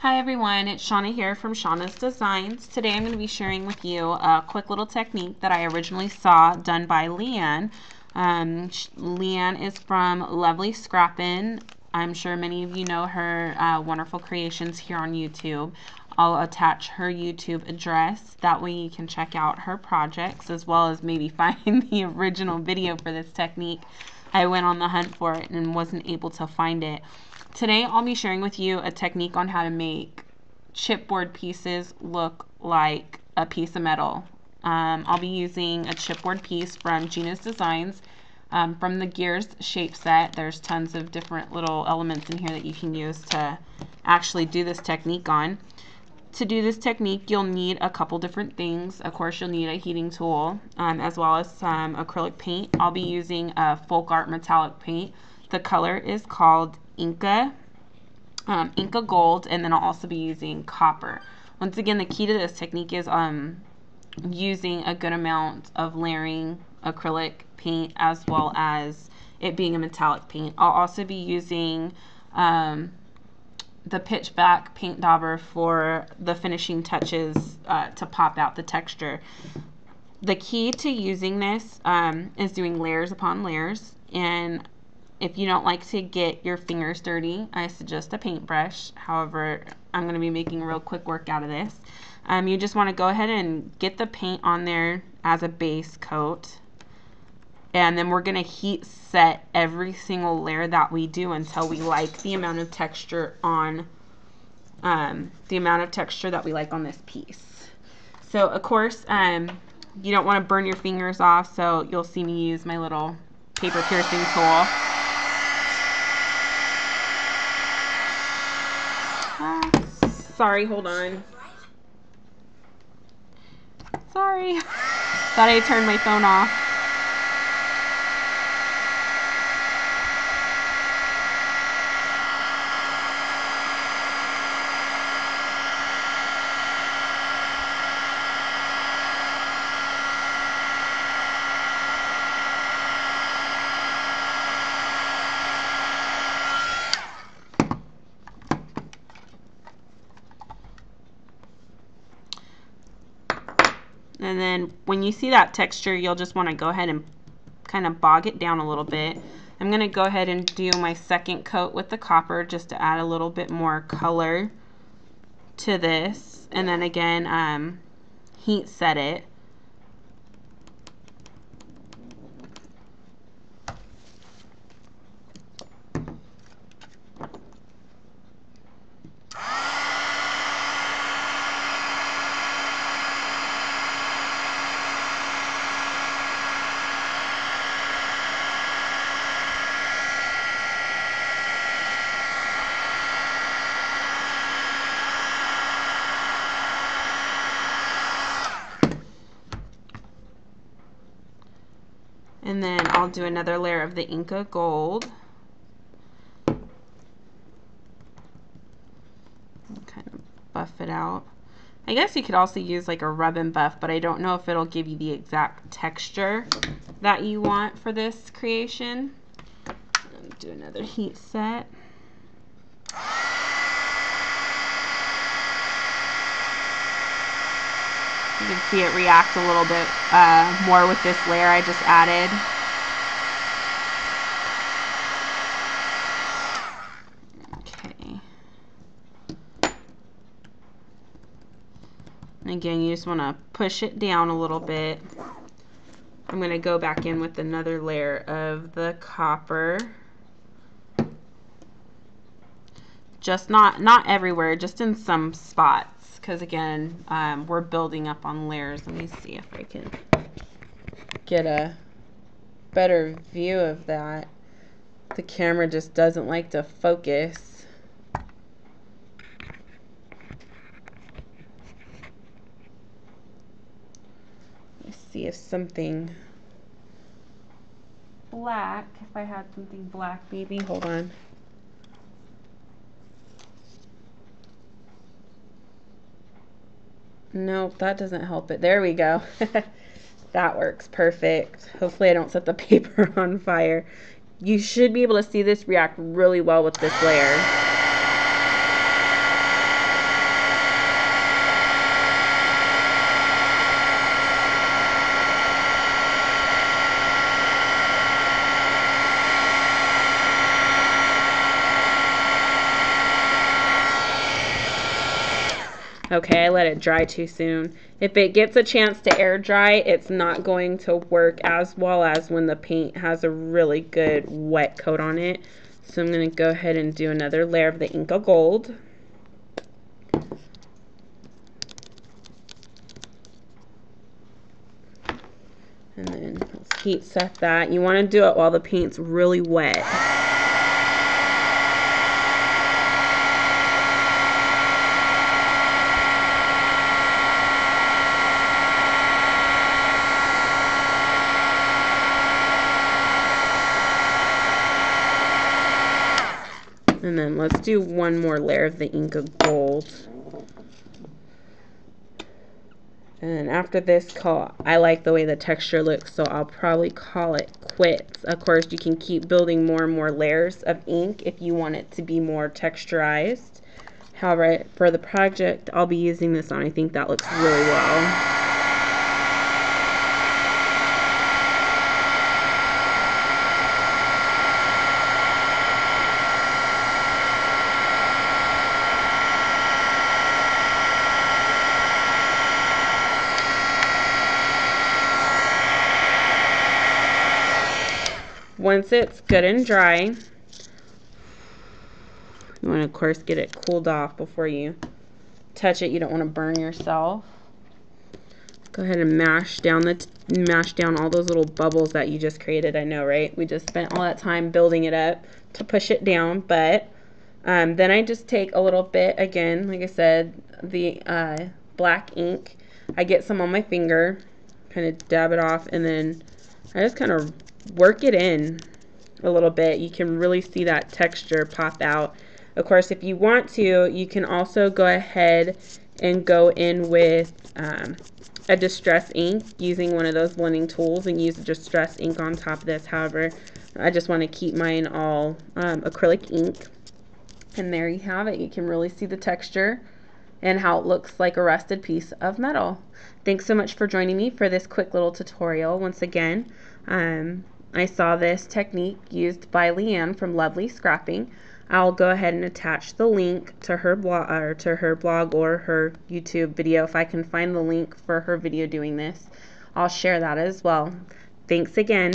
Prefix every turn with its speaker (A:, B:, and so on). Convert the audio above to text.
A: Hi everyone, it's Shauna here from Shauna's Designs. Today I'm going to be sharing with you a quick little technique that I originally saw done by Leanne. Leanne is from Luvlee Scrappin. I'm sure many of you know her wonderful creations here on YouTube. I'll attach her YouTube address. That way you can check out her projects as well as maybe find the original video for this technique. I went on the hunt for it and wasn't able to find it. Today I'll be sharing with you a technique on how to make chipboard pieces look like a piece of metal. I'll be using a chipboard piece from Gina's Designs from the Gears shape set. There's tons of different little elements in here that you can use to actually do this technique on. To do this technique, you'll need a couple different things. Of course, you'll need a heating tool as well as some acrylic paint. I'll be using a folk art metallic paint. The color is called Inca Gold, and then I'll also be using copper. Once again, the key to this technique is using a good amount of layering acrylic paint as well as it being a metallic paint. I'll also be using the pitch black paint dauber for the finishing touches to pop out the texture. The key to using this is doing layers upon layers, and if you don't like to get your fingers dirty, I suggest a paintbrush. However, I'm going to be making a real quick work out of this. You just want to go ahead and get the paint on there as a base coat. And then we're going to heat set every single layer that we do until we like the amount of texture on that we like on this piece. So of course, you don't want to burn your fingers off, so you'll see me use my little paper piercing tool. Sorry, hold on. Sorry. Thought I turned my phone off. And then when you see that texture, you'll just want to go ahead and kind of bog it down a little bit. I'm going to go ahead and do my second coat with the copper just to add a little bit more color to this. And then again, heat set it. And then I'll do another layer of the Inca Gold. Kind of buff it out. I guess you could also use like a rub and buff, but I don't know if it'll give you the exact texture that you want for this creation. Do another heat set. You can see it react a little bit more with this layer I just added. Okay. And again, you just want to push it down a little bit. I'm going to go back in with another layer of the copper. Just not everywhere, just in some spots. Because again, we're building up on layers. Let me see if I can get a better view of that. The camera just doesn't like to focus. Let's see if something black, if I had something black maybe, hold on. Nope, that doesn't help it. There we go. That works perfect. Hopefully I don't set the paper on fire. You should be able to see this react really well with this layer. Okay, I let it dry too soon. If it gets a chance to air dry, it's not going to work as well as when the paint has a really good wet coat on it. So I'm going to go ahead and do another layer of the Inca Gold. And then let's heat set that. You want to do it while the paint's really wet. And then let's do one more layer of the Inca Gold. And then after this coat, I like the way the texture looks, so I'll probably call it quits. Of course, you can keep building more and more layers of ink if you want it to be more texturized. However, for the project I'll be using this on, I think that looks really well. Once it's good and dry, you want to, of course, get it cooled off before you touch it. You don't want to burn yourself. Go ahead and mash down all those little bubbles that you just created. I know, right? We just spent all that time building it up to push it down, but then I just take a little bit, again, like I said, the black ink. I get some on my finger, kind of dab it off, and then I just kind of work it in a little bit. You can really see that texture pop out. Of course, if you want to, you can also go ahead and go in with a distress ink using one of those blending tools and use a distress ink on top of this. However, I just want to keep mine all acrylic ink. And there you have it. You can really see the texture and how it looks like a rusted piece of metal. Thanks so much for joining me for this quick little tutorial. Once again, I saw this technique used by Leanne from Luvlee Scrappin. I'll go ahead and attach the link to her blog or her YouTube video. If I can find the link for her video doing this, I'll share that as well. Thanks again.